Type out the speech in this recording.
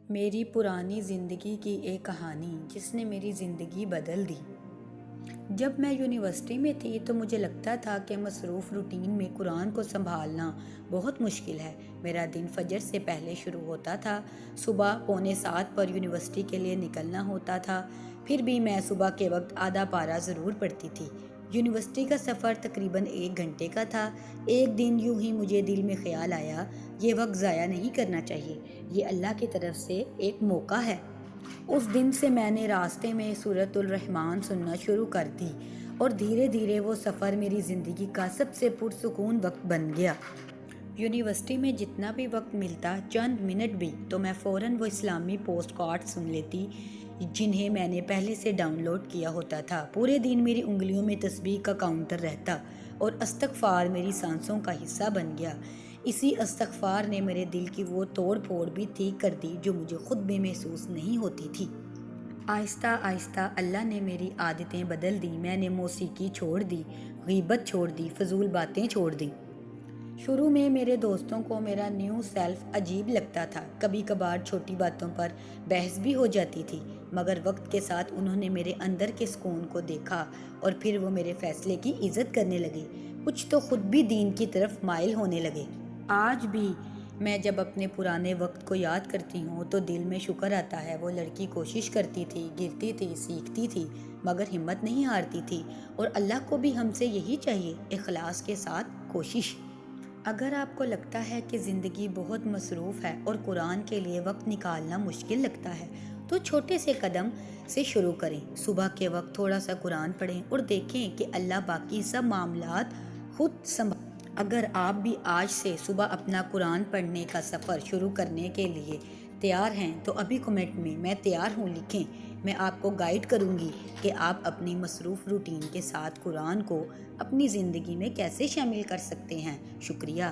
میری پرانی زندگی کی ایک کہانی جس نے میری زندگی بدل دی۔ جب میں یونیورسٹی میں تھی تو مجھے لگتا تھا کہ مصروف روٹین میں قرآن کو سنبھالنا بہت مشکل ہے۔ میرا دن فجر سے پہلے شروع ہوتا تھا، صبح 6:45 پر یونیورسٹی کے لیے نکلنا ہوتا تھا، پھر بھی میں صبح کے وقت آدھا پارہ ضرور پڑھتی تھی۔ یونیورسٹی کا سفر تقریباً 1 گھنٹے کا تھا۔ ایک دن یوں ہی مجھے دل میں خیال آیا، یہ وقت ضائع نہیں کرنا چاہیے، یہ اللہ کی طرف سے ایک موقع ہے۔ اس دن سے میں نے راستے میں سورۃ الرحمن سننا شروع کر دی اور دھیرے دھیرے وہ سفر میری زندگی کا سب سے پرسکون وقت بن گیا۔ یونیورسٹی میں جتنا بھی وقت ملتا، چند منٹ بھی، تو میں فوراً وہ اسلامی پوسٹ کارڈ سن لیتی جنہیں میں نے پہلے سے ڈاؤن لوڈ کیا ہوتا تھا۔ پورے دن میری انگلیوں میں تسبیح کا کاؤنٹر رہتا اور استغفار میری سانسوں کا حصہ بن گیا۔ اسی استغفار نے میرے دل کی وہ توڑ پھوڑ بھی ٹھیک کر دی جو مجھے خود بھی محسوس نہیں ہوتی تھی۔ آہستہ آہستہ اللہ نے میری عادتیں بدل دیں۔ میں نے موسیقی چھوڑ دی، غیبت چھوڑ دی، فضول باتیں چھوڑ دیں۔ شروع میں میرے دوستوں کو میرا نیو سیلف عجیب لگتا تھا، کبھی کبھار چھوٹی باتوں پر بحث بھی ہو جاتی تھی، مگر وقت کے ساتھ انہوں نے میرے اندر کے سکون کو دیکھا اور پھر وہ میرے فیصلے کی عزت کرنے لگے۔ کچھ تو خود بھی دین کی طرف مائل ہونے لگے۔ آج بھی میں جب اپنے پرانے وقت کو یاد کرتی ہوں تو دل میں شکر آتا ہے۔ وہ لڑکی کوشش کرتی تھی، گرتی تھی، سیکھتی تھی، مگر ہمت نہیں ہارتی تھی، اور اللہ کو بھی ہم سے یہی چاہیے، اخلاص کے ساتھ کوشش۔ اگر آپ کو لگتا ہے کہ زندگی بہت مصروف ہے اور قرآن کے لیے وقت نکالنا مشکل لگتا ہے تو چھوٹے سے قدم سے شروع کریں۔ صبح کے وقت تھوڑا سا قرآن پڑھیں اور دیکھیں کہ اللہ باقی سب معاملات خود سنبھال۔ اگر آپ بھی آج سے صبح اپنا قرآن پڑھنے کا سفر شروع کرنے کے لیے تیار ہیں تو ابھی کمنٹ میں تیار ہوں لکھیں۔ میں آپ کو گائیڈ کروں گی کہ آپ اپنی مصروف روٹین کے ساتھ قرآن کو اپنی زندگی میں کیسے شامل کر سکتے ہیں۔ شکریہ۔